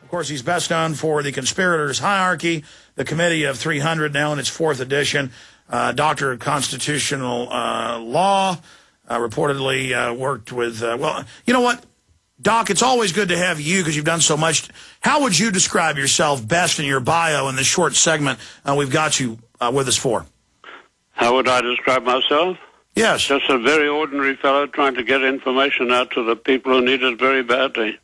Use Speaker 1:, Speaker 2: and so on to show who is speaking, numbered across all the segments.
Speaker 1: Of course, he's best known for The Conspirators' Hierarchy, The Committee of 300, now in its 4th edition, doctor of constitutional law, reportedly worked with, well, you know what, Doc, it's always good to have you because you've done so much. How would you describe yourself best in your bio in this short segment we've got you with us for?
Speaker 2: How would I describe myself?
Speaker 1: Yes.
Speaker 2: Just a very ordinary fellow trying to get information out to the people who need it very badly.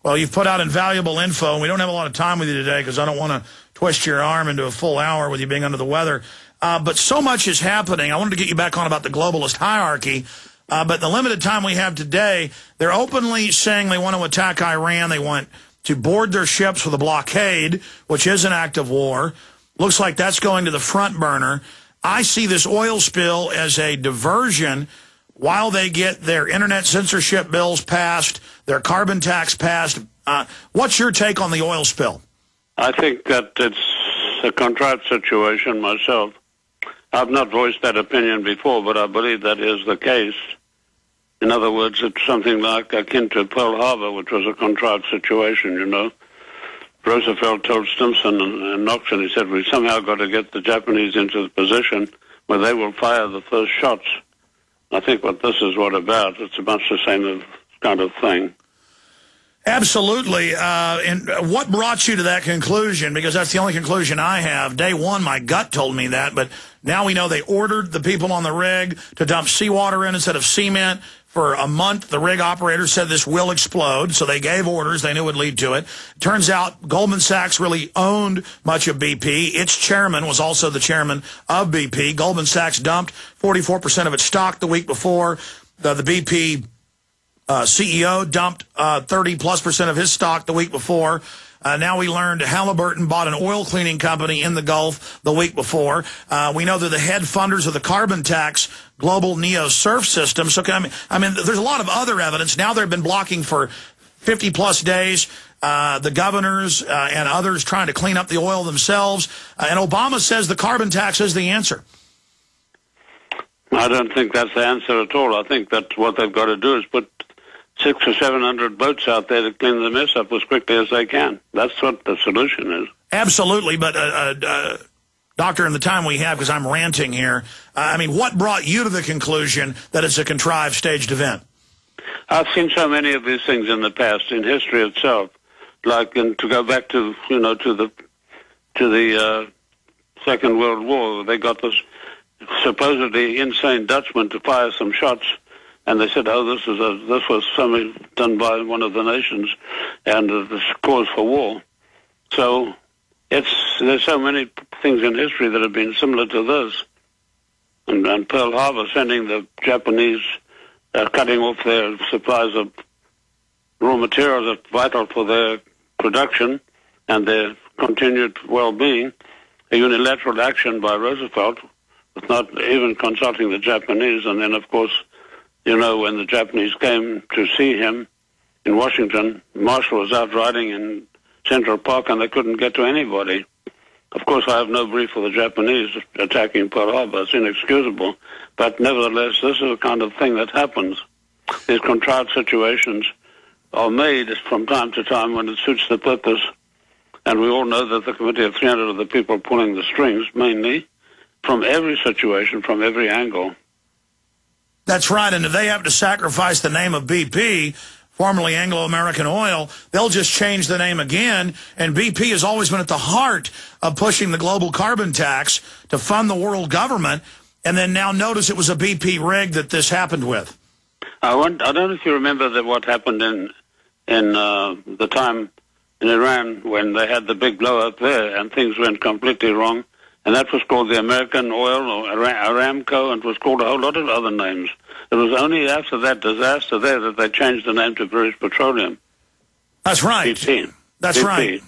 Speaker 1: Well, you've put out invaluable info, and we don't have a lot of time with you today because I don't want to twist your arm into a full hour with you being under the weather. But so much is happening. I wanted to get you back on about the globalist hierarchy. But the limited time we have today, they're openly saying they want to attack Iran. They want to board their ships with a blockade, which is an act of war. Looks like that's going to the front burner. I see this oil spill as a diversion while they get their internet censorship bills passed, their carbon tax passed. What's your take on the oil spill?
Speaker 2: I think that it's a contrived situation myself. I've not voiced that opinion before, but I believe that is the case. In other words, it's something like akin to Pearl Harbor, which was a contrived situation, you know. Roosevelt told Stimson and Knox, and he said, we somehow got to get the Japanese into the position where they will fire the first shots. I think what this is what about. It's much the same kind of thing.
Speaker 1: Absolutely. And what brought you to that conclusion? Because that's the only conclusion I have. Day one, my gut told me that, but now we know they ordered the people on the rig to dump seawater in instead of cement. For a month, the rig operator said this will explode, so they gave orders. They knew it would lead to it. Turns out Goldman Sachs really owned much of BP. Its chairman was also the chairman of BP. Goldman Sachs dumped 44% of its stock the week before. The BP CEO dumped 30+% of his stock the week before. Now we learned Halliburton bought an oil cleaning company in the Gulf the week before. We know they're the head funders of the carbon tax global neo-surf system. So, I mean, there's a lot of other evidence. Now they've been blocking for 50-plus days. The governors and others trying to clean up the oil themselves. And Obama says the carbon tax is the answer.
Speaker 2: I don't think that's the answer at all. I think that what they've got to do is put 600 or 700 boats out there to clean the mess up as quickly as they can. That's what the solution is.
Speaker 1: Absolutely, but Doctor, in the time we have, because I'm ranting here, I mean, what brought you to the conclusion that it's a contrived, staged event?
Speaker 2: I've seen so many of these things in the past, in history itself. Like, and to go back to, you know, to the Second World War, they got this supposedly insane Dutchman to fire some shots. And they said, oh, this was something done by one of the nations, and this cause for war. So there's so many things in history that have been similar to this. And Pearl Harbor sending the Japanese, cutting off their supplies of raw materials that's vital for their production and their continued well-being, a unilateral action by Roosevelt, with not even consulting the Japanese. And then, of course, you know, when the Japanese came to see him in Washington, Marshall was out riding in Central Park and they couldn't get to anybody. Of course, I have no brief for the Japanese attacking Pearl Harbor. It's inexcusable. But nevertheless, this is the kind of thing that happens. These contrived situations are made from time to time when it suits the purpose. And we all know that the Committee of 300 are the people pulling the strings, mainly, from every situation, from every angle.
Speaker 1: That's right, and if they have to sacrifice the name of BP, formerly Anglo-American Oil, they'll just change the name again, and BP has always been at the heart of pushing the global carbon tax to fund the world government, and then now notice it was a BP rig that this happened with.
Speaker 2: I don't know if you remember that what happened in the time in Iran when they had the big blow-up there and things went completely wrong. And that was called the American Oil, or Aramco, and it was called a whole lot of other names. It was only after that disaster there that they changed the name to British Petroleum.
Speaker 1: That's right.
Speaker 2: BP.
Speaker 1: That's
Speaker 2: BP.
Speaker 1: right.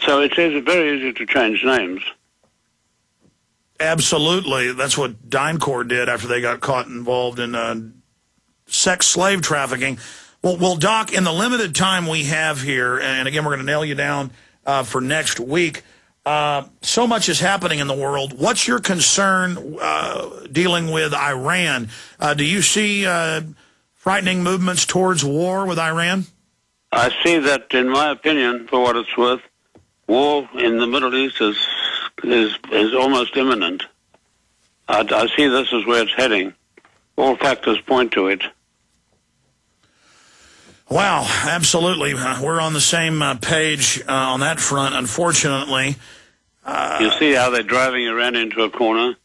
Speaker 2: So it is very easy to change names.
Speaker 1: Absolutely. That's what DynCorp did after they got caught involved in sex slave trafficking. Well, Doc, in the limited time we have here, and again, we're going to nail you down for next week, so much is happening in the world. What's your concern dealing with Iran? Do you see frightening movements towards war with Iran?
Speaker 2: I see that, in my opinion, for what it's worth, war in the Middle East is almost imminent. I see this as where it's heading. All factors point to it.
Speaker 1: Wow, absolutely. We're on the same page on that front, unfortunately.
Speaker 2: You see how they're driving Iran into a corner.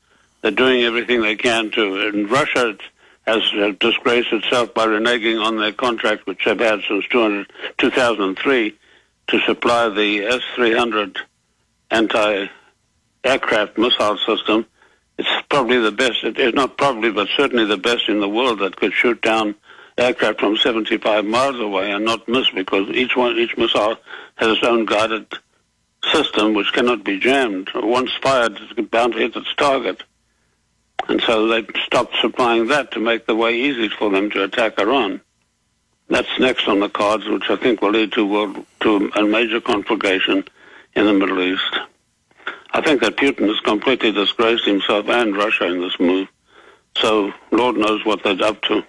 Speaker 2: They're doing everything they can to. And Russia has disgraced itself by reneging on their contract, which they've had since 2003, to supply the S-300 anti-aircraft missile system. It's probably the best. It is not probably, but certainly the best in the world that could shoot down aircraft from 75 miles away and not miss, because each missile has its own guided system which cannot be jammed. Once fired, it's bound to hit its target. And so they stopped supplying that to make the way easy for them to attack Iran. That's next on the cards, which I think will lead to a major conflagration in the Middle East. I think that Putin has completely disgraced himself and Russia in this move. So Lord knows what they're up to.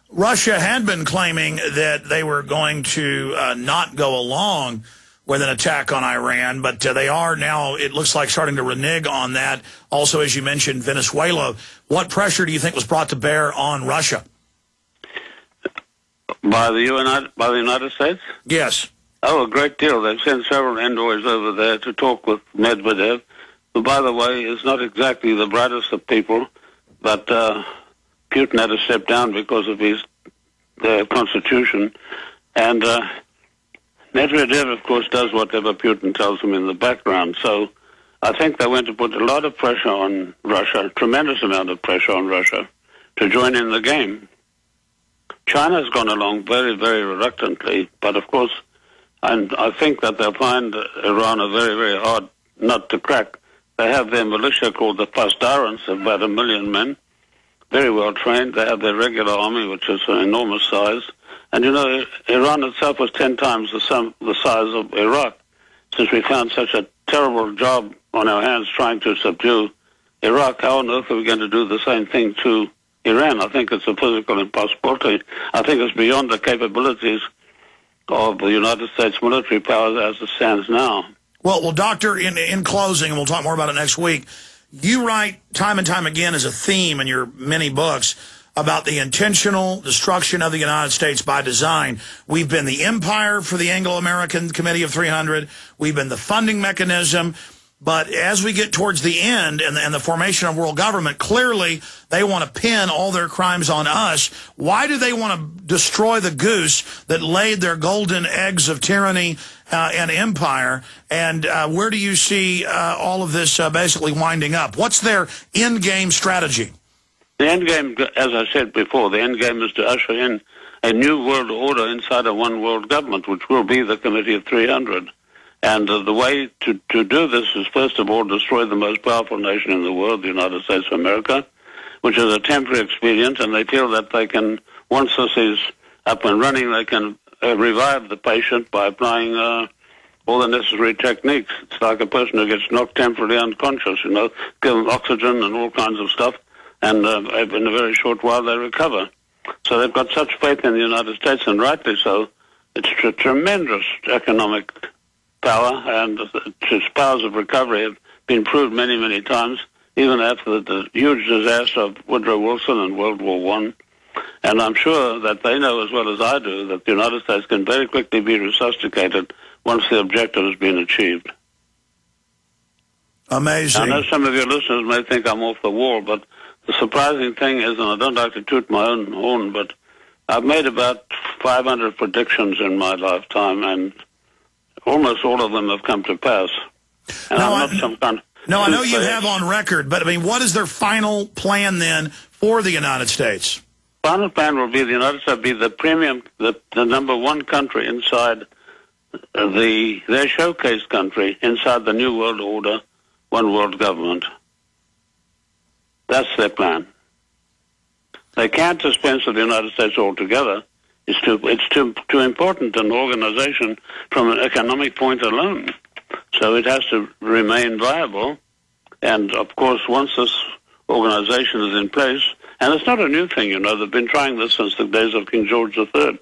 Speaker 1: Russia had been claiming that they were going to not go along with an attack on Iran, but they are now, it looks like, starting to renege on that. Also, as you mentioned, Venezuela. What pressure do you think was brought to bear on Russia?
Speaker 2: By the United States?
Speaker 1: Yes.
Speaker 2: Oh, a great deal. They've sent several envoys over there to talk with Medvedev, who, by the way, is not exactly the brightest of people, but Putin had to step down because of their constitution. And Medvedev, of course, does whatever Putin tells him in the background. So I think they went to put a lot of pressure on Russia, a tremendous amount of pressure on Russia, to join in the game. China's gone along very, very reluctantly, but of course, I think that they'll find Iran a very, very hard nut to crack. They have their militia called the Pasdarans, of about 1 million men, very well trained. They have their regular army, which is an enormous size. And you know, Iran itself was 10 times the size of Iraq. Since we found such a terrible job on our hands trying to subdue Iraq, how on earth are we going to do the same thing to Iran? I think it's a physical impossibility. I think it's beyond the capabilities of the United States military powers as it stands now.
Speaker 1: Well, Doctor, in closing, and we'll talk more about it next week, you write time and time again as a theme in your many books about the intentional destruction of the United States by design. We've been the empire for the Anglo-American Committee of 300. We've been the funding mechanism. But as we get towards the end and the formation of world government, clearly they want to pin all their crimes on us. Why do they want to destroy the goose that laid their golden eggs of tyranny and empire? And where do you see all of this basically winding up? What's their end game strategy?
Speaker 2: The end game, as I said before, the end game is to usher in a new world order inside of one world government, which will be the Committee of 300. And the way to do this is, first of all, destroy the most powerful nation in the world, the United States of America, which is a temporary expedient, and they feel that they can, once this is up and running, they can revive the patient by applying all the necessary techniques. It's like a person who gets knocked temporarily unconscious, you know, give them oxygen and all kinds of stuff, and in a very short while they recover. So they've got such faith in the United States, and rightly so. It's a tremendous economic power, and its powers of recovery have been proved many, many times, even after the huge disaster of Woodrow Wilson and World War I. And I'm sure that they know as well as I do that the United States can very quickly be resuscitated once the objective has been achieved.
Speaker 1: Amazing.
Speaker 2: I know some of your listeners may think I'm off the wall, but the surprising thing is, and I don't like to toot my own horn, but I've made about 500 predictions in my lifetime, and almost all of them have come to pass. And
Speaker 1: no,
Speaker 2: I'm not some kind of...
Speaker 1: No, I know you have on record, but I mean, what is their final plan then for the United States?
Speaker 2: Final plan will be the United States be the premium, the number one country inside their showcase country inside the New World Order, one world government. That's their plan. They can't dispense with the United States altogether. It's too important an organization from an economic point alone. So it has to remain viable. And, of course, once this organization is in place, and it's not a new thing, you know, they've been trying this since the days of King George III.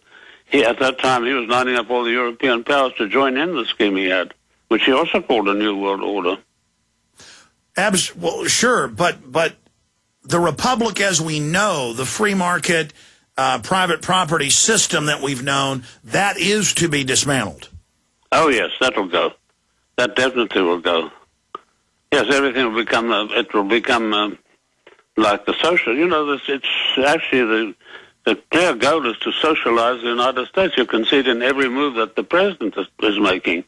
Speaker 2: at that time, he was lining up all the European powers to join in the scheme he had, which he also called a New World Order.
Speaker 1: Well, sure, but the Republic as we know, the free market, private property system that we've known, that is to be dismantled.
Speaker 2: Oh, yes, that will go. That definitely will go. Yes, everything will become, like the social. You know, it's actually the clear goal is to socialize the United States. You can see it in every move that the president is making,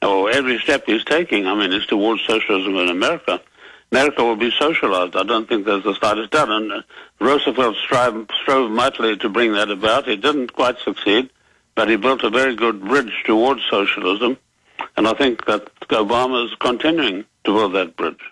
Speaker 2: or every step he's taking. I mean, it's towards socialism in America. America will be socialized. I don't think there's the slightest doubt. And Roosevelt strove mightily to bring that about. He didn't quite succeed, but he built a very good bridge towards socialism. And I think that Obama is continuing to build that bridge.